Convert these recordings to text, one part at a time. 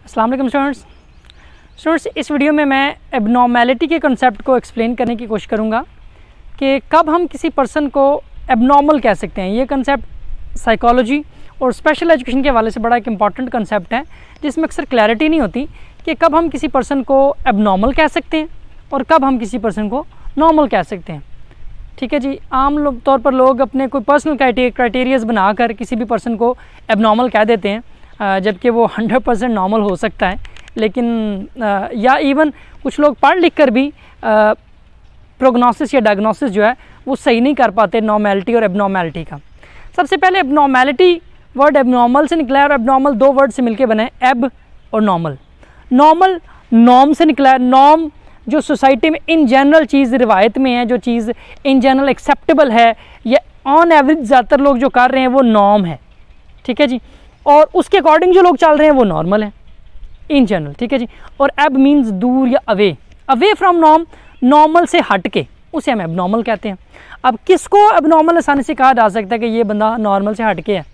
अस्सलाम वालेकुम स्टूडेंट्स, इस वीडियो में मैं एबनॉर्मेलिटी के कंसेप्ट को एक्सप्लेन करने की कोशिश करूँगा कि कब हम किसी पर्सन को एबनॉर्मल कह सकते हैं। ये कंसेप्ट साइकोलॉजी और स्पेशल एजुकेशन के हवाले से बड़ा एक इम्पॉर्टेंट कंसेप्ट है, जिसमें अक्सर क्लैरिटी नहीं होती कि कब हम किसी पर्सन को एबनॉर्मल कह सकते हैं और कब हम किसी पर्सन को नॉर्मल कह सकते हैं। ठीक है जी, आम तौर पर लोग अपने कोई पर्सनल क्राइटेरियाज बनाकर किसी भी पर्सन को एबनॉर्मल कह देते हैं, जबकि वो 100% नॉर्मल हो सकता है। लेकिन या इवन कुछ लोग पढ़ लिख कर भी प्रोग्नोसिस या डायग्नोसिस जो है वो सही नहीं कर पाते नॉर्मेलिटी और एबनॉर्मेलिटी का। सबसे पहले एबनॉर्मेलिटी वर्ड एबनॉर्मल से निकला है और एबनॉर्मल दो वर्ड से मिलके बना है, एब और नॉर्मल। नॉर्मल नॉर्म से निकला है। नॉर्म जो सोसाइटी में इन जनरल चीज़ रिवायत में है, जो चीज़ इन जनरल एक्सेप्टेबल है या ऑन एवरेज ज़्यादातर लोग जो कर रहे हैं वो नॉर्म है। ठीक है जी, और उसके अकॉर्डिंग जो लोग चल रहे हैं वो नॉर्मल है इन जनरल। ठीक है जी, और एब मीन्स दूर या अवे फ्रॉम नॉर्म, नॉर्मल से हट के, उसे हम एबनॉर्मल कहते हैं। अब किसको एबनॉर्मल आसानी से कहा जा सकता है कि ये बंदा नॉर्मल से हट के है?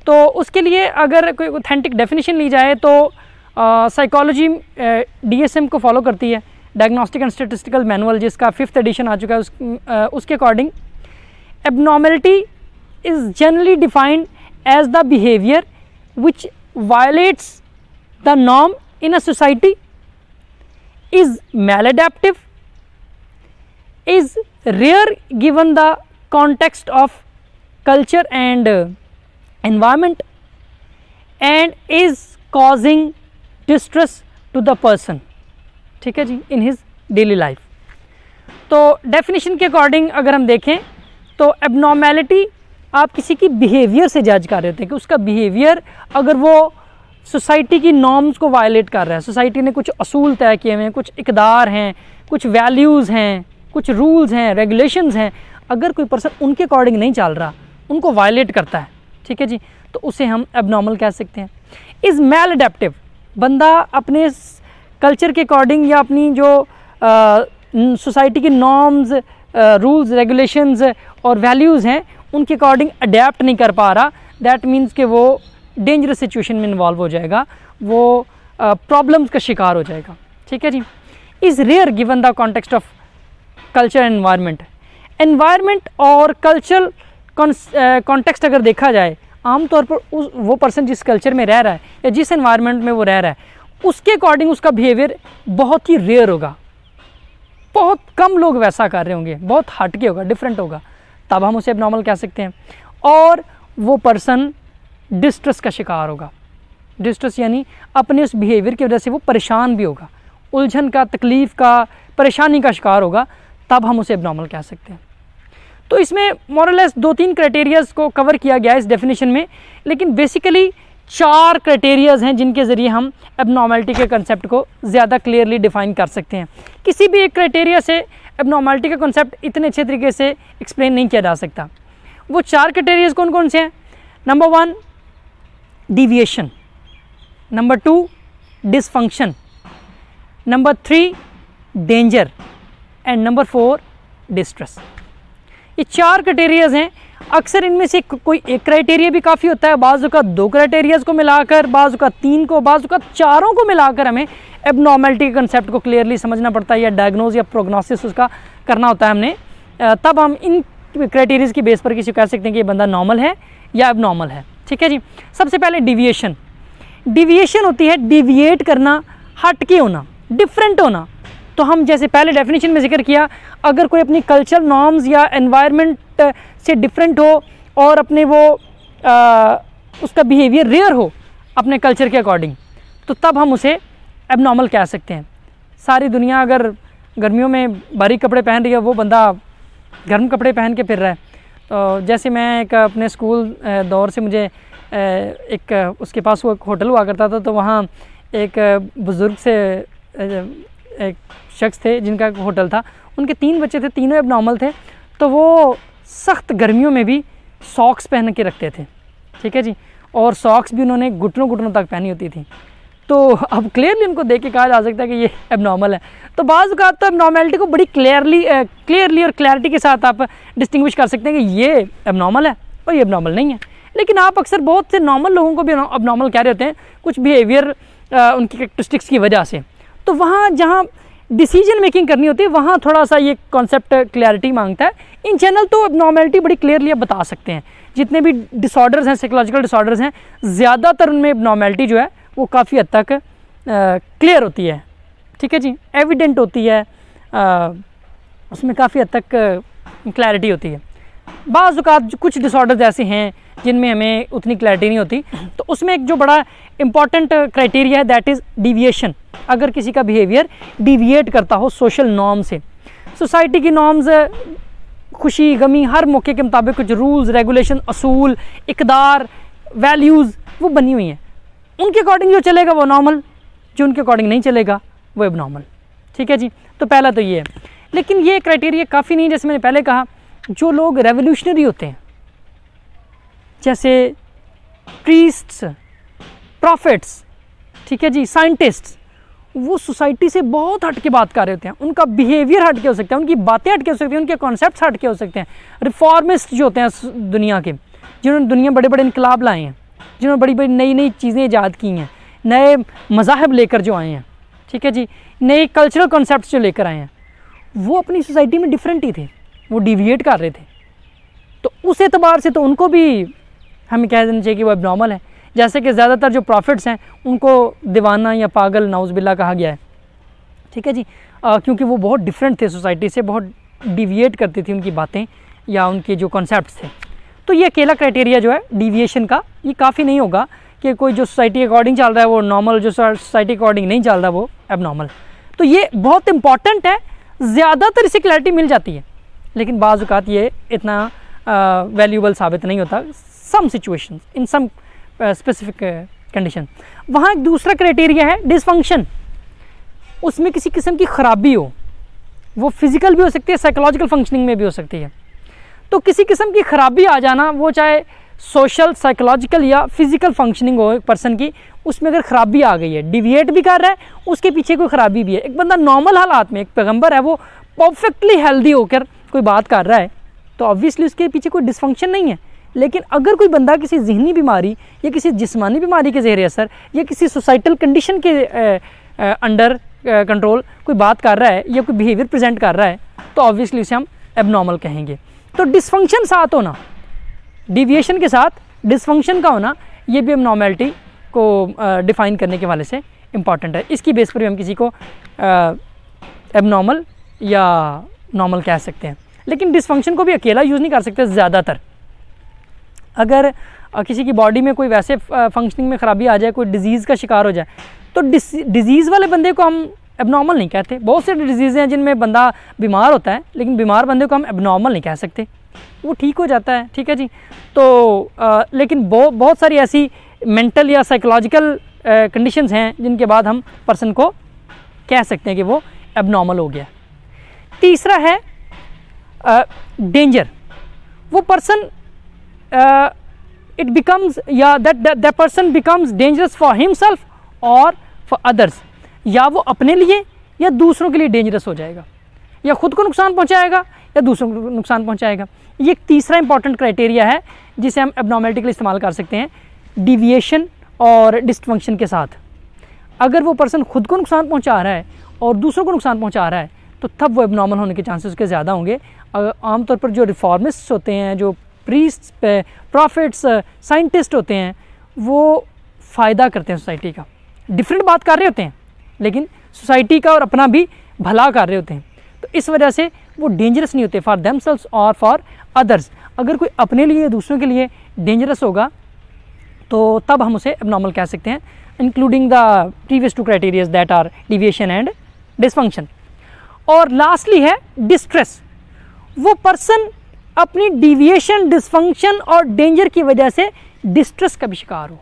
तो उसके लिए अगर कोई ऑथेंटिक डेफिनेशन ली जाए तो साइकोलॉजी DSM को फॉलो करती है, डायग्नोस्टिक एंड स्टैटिस्टिकल मैनुअल, जिसका 5th एडिशन आ चुका है। उसके according abnormality is generally defined as the behaviour which violates the norm in a society, is maladaptive, is rare given the context of culture and environment, and is causing distress to the person। ठीक है जी, in his daily life। तो definition के according अगर हम देखें तो abnormality आप किसी की बिहेवियर से जज कर रहे थे कि उसका बिहेवियर अगर वो सोसाइटी की नॉर्म्स को वायलेट कर रहा है, सोसाइटी ने कुछ असूल तय किए हुए हैं, कुछ इकदार हैं, कुछ वैल्यूज़ हैं, कुछ रूल्स हैं, रेगुलेशंस हैं, अगर कोई पर्सन उनके अकॉर्डिंग नहीं चल रहा, उनको वायलेट करता है, ठीक है जी, तो उसे हम एबनॉर्मल कह सकते हैं। इज़ मैल अडेप्टिव, बंदा अपने कल्चर के अकॉर्डिंग या अपनी जो सोसाइटी की नॉर्म्स, रूल्स, रेगुलेशंस और वैल्यूज़ हैं उनके अकॉर्डिंग अडेप्ट नहीं कर पा रहा। दैट मीन्स कि वो डेंजरस सिचुएशन में इन्वॉल्व हो जाएगा, वो प्रॉब्लम्स का शिकार हो जाएगा। ठीक है जी। Is rare given the context of culture and environment. Environment और कल्चरल कॉन्टेक्स्ट अगर देखा जाए, आमतौर पर वो पर्सन जिस कल्चर में रह रहा है या जिस एनवायरनमेंट में वो रह रहा है उसके अकॉर्डिंग उसका बिहेवियर बहुत ही रेयर होगा, बहुत कम लोग वैसा कर रहे होंगे, बहुत हटके होगा, डिफरेंट होगा, तब हम उसे एबनॉर्मल कह सकते हैं। और वो पर्सन डिस्ट्रेस का शिकार होगा। डिस्ट्रेस यानी अपने उस बिहेवियर की वजह से वो परेशान भी होगा, उलझन का, तकलीफ़ का, परेशानी का शिकार होगा, तब हम उसे एबनॉर्मल कह सकते हैं। तो इसमें मोरलेस 2-3 क्राइटेरियाज़ को कवर किया गया है इस डेफिनेशन में, लेकिन बेसिकली 4 क्राइटेरियाज़ हैं जिनके ज़रिए हम एबनॉर्मेलिटी के कंसेप्ट को ज़्यादा क्लियरली डिफ़ाइन कर सकते हैं। किसी भी एक क्राइटेरिया से एबनॉर्मेलिटी का कंसेप्ट इतने अच्छे तरीके से एक्सप्लेन नहीं किया जा सकता। वो 4 क्राइटेरियाज़ कौन कौन से हैं? Number 1 deviation, number 2 dysfunction, number 3 danger and number 4 distress. ये 4 क्राइटेरियाज़ हैं। अक्सर इनमें से कोई एक क्राइटेरिया भी काफ़ी होता है, बाज़ का 2 क्राइटेरियाज़ को मिलाकर, बाज़ का 3 को, बाज़ का 4 को मिलाकर हमें एबनॉर्मेलिटी के कंसेप्ट को क्लियरली समझना पड़ता है, या डायग्नोज या प्रोग्नोसिस उसका करना होता है हमने। तब हम इन क्राइटेरियाज़ की बेस पर किसी को कह सकते हैं कि ये बंदा नॉर्मल है या एबनॉर्मल है। ठीक है जी। सबसे पहले डिविएशन। डिविएशन होती है डिविएट करना, हट के होना, डिफरेंट होना। तो हम जैसे पहले डेफिनेशन में जिक्र किया, अगर कोई अपनी कल्चरल नॉर्म्स या एनवायरनमेंट से डिफरेंट हो और अपने वो उसका बिहेवियर रेयर हो अपने कल्चर के अकॉर्डिंग, तो तब हम उसे एबनॉर्मल कह सकते हैं। सारी दुनिया अगर गर्मियों में बारीक कपड़े पहन रही है, वो बंदा गर्म कपड़े पहन के फिर रहा है। तो जैसे मैं एक अपने स्कूल दौर से मुझे एक उसके पास वो एक होटल हुआ करता था, तो वहाँ एक बुज़ुर्ग से एक शख्स थे जिनका होटल था, उनके 3 बच्चे थे, तीनों एबनॉर्मल थे। तो वो सख्त गर्मियों में भी सॉक्स पहन के रखते थे। ठीक है जी, और सॉक्स भी उन्होंने घुटनों तक पहनी होती थी। तो अब क्लियरली उनको देख के कहा जा सकता है कि ये एबनॉर्मल है। तो बाज़ औक़ात तो एबनॉर्मेलिटी को बड़ी क्लियरली और क्लैरिटी के साथ आप डिस्टिंग्विश कर सकते हैं कि ये एबनॉर्मल है और ये एबनॉर्मल नहीं है। लेकिन आप अक्सर बहुत से नॉर्मल लोगों को भी एबनॉर्मल कह रहे होते हैं। कुछ बिहेवियर उनकी कैरेक्टरिस्टिक्स की वजह से। तो वहाँ जहाँ डिसीजन मेकिंग करनी होती है वहाँ थोड़ा सा ये कॉन्सेप्ट क्लैरिटी मांगता है। इन जनरल तो एबनॉर्मेलिटी बड़ी क्लियरली आप बता सकते हैं, जितने भी डिसऑर्डर्स हैं, साइकोलॉजिकल डिसऑर्डर्स हैं, ज़्यादातर उनमें एबनॉर्मेलिटी जो है वो काफ़ी हद तक क्लियर होती है, ठीक है जी, एविडेंट होती है, उसमें काफ़ी हद तक क्लैरिटी होती है। बाज़ औक़ात कुछ डिसऑर्डर्स ऐसे हैं जिनमें हमें उतनी क्लैरिटी नहीं होती, तो उसमें एक जो बड़ा इंपॉर्टेंट क्राइटेरिया है दैट इज़ डिविएशन। अगर किसी का बिहेवियर डिविएट करता हो सोशल नॉर्म से, सोसाइटी की नॉर्म्स, खुशी गमी हर मौके के मुताबिक कुछ रूल्स रेगुलेशन असूल इक़दार वैल्यूज़ वो बनी हुई हैं, उनके अकॉर्डिंग जो चलेगा वो नॉर्मल, जो उनके अकॉर्डिंग नहीं चलेगा वो एबनॉर्मल, ठीक है जी। तो पहला तो ये है, लेकिन ये क्राइटेरिया काफ़ी नहीं। जैसे मैंने पहले कहा, जो लोग रेवोल्यूशनरी होते हैं जैसे प्रीस्ट्स, प्रॉफिट्स, ठीक है जी, साइंटिस्ट्स, वो सोसाइटी से बहुत हट के बात कर रहे होते हैं, उनका बिहेवियर हट के हो सकता है, उनकी बातें हट के हो सकती हैं, उनके कॉन्सेप्ट्स हट के हो सकते हैं। रिफॉर्मिस्ट जो होते हैं दुनिया के, जिन्होंने दुनिया बड़े बड़े इनकलाब लाए हैं, जिन्होंने बड़ी बड़ी नई नई चीज़ें ईजाद की हैं, नए मज़ाहब लेकर जो आए हैं, ठीक है जी, नए कल्चरल कॉन्सेप्ट्स जो लेकर आए हैं, वो अपनी सोसाइटी में डिफरेंट ही थे, वो डिविएट कर रहे थे। तो उस एतबार से तो उनको भी हमें कह देना चाहिए कि वो एबनॉर्मल है। जैसे कि ज़्यादातर जो प्रॉफिट्स हैं उनको दीवाना या पागल नाउज़ुबिल्लाह कहा गया है, ठीक है जी, क्योंकि वो बहुत डिफरेंट थे सोसाइटी से, बहुत डिविएट करती थी उनकी बातें या उनके जो कॉन्सेप्ट्स थे। तो ये अकेला क्राइटेरिया जो है डिविएशन का, ये काफ़ी नहीं होगा कि कोई जो सोसाइटी के अकॉर्डिंग चल रहा है वो नॉर्मल, जो सोसाइटी के अकॉर्डिंग नहीं चल रहा वो एबनॉर्मल। तो ये बहुत इंपॉर्टेंट है, ज़्यादातर इसे क्लैरिटी मिल जाती है, लेकिन बाज़ औक़ात ये इतना वैल्यूबल साबित नहीं होता, some situations in some specific condition. वहाँ एक दूसरा क्राइटेरिया है डिसफंक्शन, उसमें किसी किस्म की ख़राबी हो, वो फिज़िकल भी हो सकती है, साइकोलॉजिकल फंक्शनिंग में भी हो सकती है। तो किसी किस्म की ख़राबी आ जाना, वो चाहे सोशल साइकोलॉजिकल या फिज़िकल फंक्शनिंग हो एक पर्सन की, उसमें अगर ख़राबी आ गई है, डिविएट भी कर रहा है, उसके पीछे कोई ख़राबी भी है। एक बंदा नॉर्मल हालात में, एक पैगंबर है, वो परफेक्टली हेल्दी होकर कोई बात कर रहा है, तो ऑब्वियसली उसके पीछे कोई डिसफंक्शन नहीं है। लेकिन अगर कोई बंदा किसी ज़हनी बीमारी या किसी जिस्मानी बीमारी के ज़ेर असर या किसी सोसाइटल कंडीशन के अंडर कंट्रोल कोई बात कर रहा है या कोई बिहेवियर प्रेजेंट कर रहा है, तो ऑब्वियसली उसे हम एबनॉर्मल कहेंगे। तो डिसफंक्शन साथ होना, डिविएशन के साथ डिसफंक्शन का होना, ये भी एबनॉर्मेलिटी को डिफ़ाइन करने के वाले से इम्पॉर्टेंट है। इसकी बेस पर भी हम किसी को एबनॉर्मल या नॉर्मल कह सकते हैं। लेकिन डिसफंक्शन को भी अकेला यूज़ नहीं कर सकते ज़्यादातर। अगर किसी की बॉडी में कोई वैसे फंक्शनिंग में ख़राबी आ जाए, कोई डिज़ीज़ का शिकार हो जाए, तो डिज़ीज़ वाले बंदे को हम एबनॉर्मल नहीं कहते। बहुत से डिजीज़ हैं जिनमें बंदा बीमार होता है, लेकिन बीमार बंदे को हम एबनॉर्मल नहीं कह सकते, वो ठीक हो जाता है, ठीक है जी। तो लेकिन बहुत सारी ऐसी मेंटल या साइकोलॉजिकल कंडीशंस हैं जिनके बाद हम पर्सन को कह सकते हैं कि वो एबनॉर्मल हो गया। तीसरा है डेंजर। वो पर्सन इट बिकम्स या that person becomes dangerous for himself और फॉर अदर्स, या वो अपने लिए या दूसरों के लिए डेंजरस हो जाएगा, या खुद को नुकसान पहुंचाएगा या दूसरों को नुकसान पहुंचाएगा। ये एक तीसरा इंपॉर्टेंट क्राइटेरिया है जिसे हम एबनॉर्मेलिटी के लिए इस्तेमाल कर सकते हैं डिविएशन और डिसफंक्शन के साथ। अगर वो पर्सन खुद को नुकसान पहुंचा रहा है और दूसरों को नुकसान पहुंचा रहा है, तो तब वो एबनॉर्मल होने के चांसेस उसके ज़्यादा होंगे। आमतौर पर जो रिफॉर्मिस्ट्स होते हैं, जो प्रीस्ट्स, प्रॉफिट्स, साइंटिस्ट होते हैं, वो फ़ायदा करते हैं सोसाइटी का, डिफरेंट बात कर रहे होते हैं, लेकिन सोसाइटी का और अपना भी भला कर रहे होते हैं। तो इस वजह से वो डेंजरस नहीं होते फॉर देमसेल्व्स और फॉर अदर्स। अगर कोई अपने लिए दूसरों के लिए डेंजरस होगा, तो तब हम उसे एबनॉर्मल कह सकते हैं, including the previous two criterias that are deviation and dysfunction. और लास्टली है डिस्ट्रेस। वो पर्सन अपनी डिविएशन, डिसफंक्शन और डेंजर की वजह से डिस्ट्रेस का भी शिकार हो,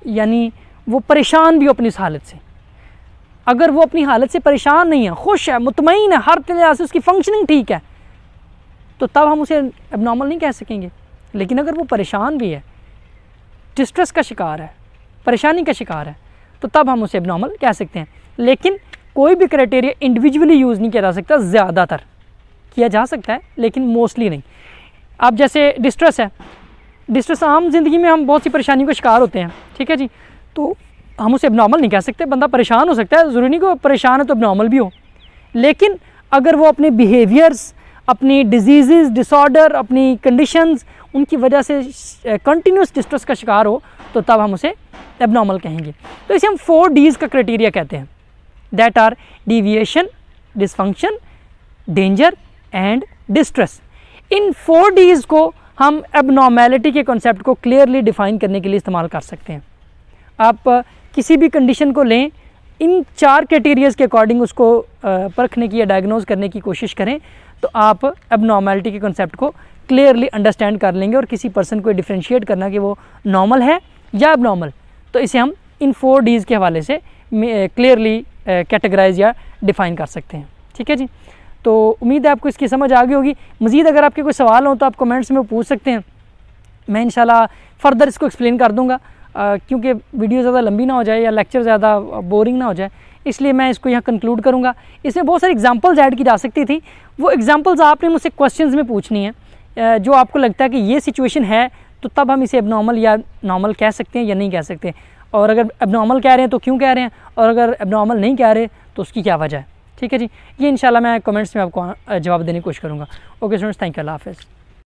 यानी वो परेशान भी हो अपनी इस हालत से। अगर वो अपनी हालत से परेशान नहीं है, खुश है, मुतमईन है, हर तरह से उसकी फंक्शनिंग ठीक है, तो तब हम उसे एबनॉर्मल नहीं कह सकेंगे। लेकिन अगर वो परेशान भी है, डिस्ट्रेस का शिकार है, परेशानी का शिकार है, तो तब हम उसे एबनॉर्मल कह सकते हैं। लेकिन कोई भी क्राइटेरिया इंडिविजुअली यूज़ नहीं किया जा सकता, ज़्यादातर किया जा सकता है लेकिन मोस्टली नहीं। अब जैसे डिस्ट्रेस है, डिस्ट्रेस आम ज़िंदगी में हम बहुत सी परेशानियों का शिकार होते हैं, ठीक है जी। तो हम उसे एबनॉर्मल नहीं कह सकते। बंदा परेशान हो सकता है, ज़रूरी नहीं कि वो परेशान है तो एबनॉर्मल भी हो, लेकिन अगर वो अपने बिहेवियर्स, अपनी डिजीज़, डिसऑर्डर, अपनी कंडीशंस, उनकी वजह से कंटिन्यूस डिस्ट्रेस का शिकार हो तो तब हम उसे एबनॉर्मल कहेंगे। तो इसे हम 4 Ds का क्राइटेरिया कहते हैं, that are deviation, dysfunction, danger and distress. इन 4 Ds को हम एबनॉर्मेलिटी के कॉन्सेप्ट को क्लियरली डिफाइन करने के लिए इस्तेमाल कर सकते हैं। आप किसी भी कंडीशन को लें, इन 4 क्राइटेरियाज़ के अकॉर्डिंग उसको परखने की या डायग्नोज करने की कोशिश करें तो आप एबनॉर्मेलिटी के कॉन्सेप्ट को क्लियरली अंडरस्टैंड कर लेंगे। और किसी पर्सन को डिफ्रेंशिएट करना कि वो नॉर्मल है या एबनॉर्मल, तो इसे हम इन 4 Ds के हवाले से क्लियरली कैटेगराइज या डिफ़ाइन कर सकते हैं। ठीक है जी, तो उम्मीद है आपको इसकी समझ आ गई होगी। मज़ीद अगर आपके कोई सवाल हो तो आप कमेंट्स में पूछ सकते हैं, मैं इंशाल्लाह फ़र्दर इसको एक्सप्लेन कर दूँगा, क्योंकि वीडियो ज़्यादा लंबी ना हो जाए या लेक्चर ज़्यादा बोरिंग ना हो जाए, इसलिए मैं इसको यहाँ कंक्लूड करूँगा। इसमें बहुत सारी एग्जांपल्स ऐड की जा सकती थी, वो एग्जांपल्स आपने मुझसे क्वेश्चंस में पूछनी है। जो आपको लगता है कि ये सिचुएशन है तो तब हम इसे एबनॉर्मल या नॉर्मल कह सकते हैं या नहीं कह सकते, और अगर एबनॉर्मल कह रहे हैं तो क्यों कह रहे हैं, और अगर एबनॉर्मल नहीं कह रहे तो उसकी क्या वजह है। ठीक है जी, ये इंशाल्लाह मैं कमेंट्स में आपको जवाब देने की कोशिश करूँगा। ओके स्टूडेंट्स, थैंक यू, अल्लाह हाफ़िज़।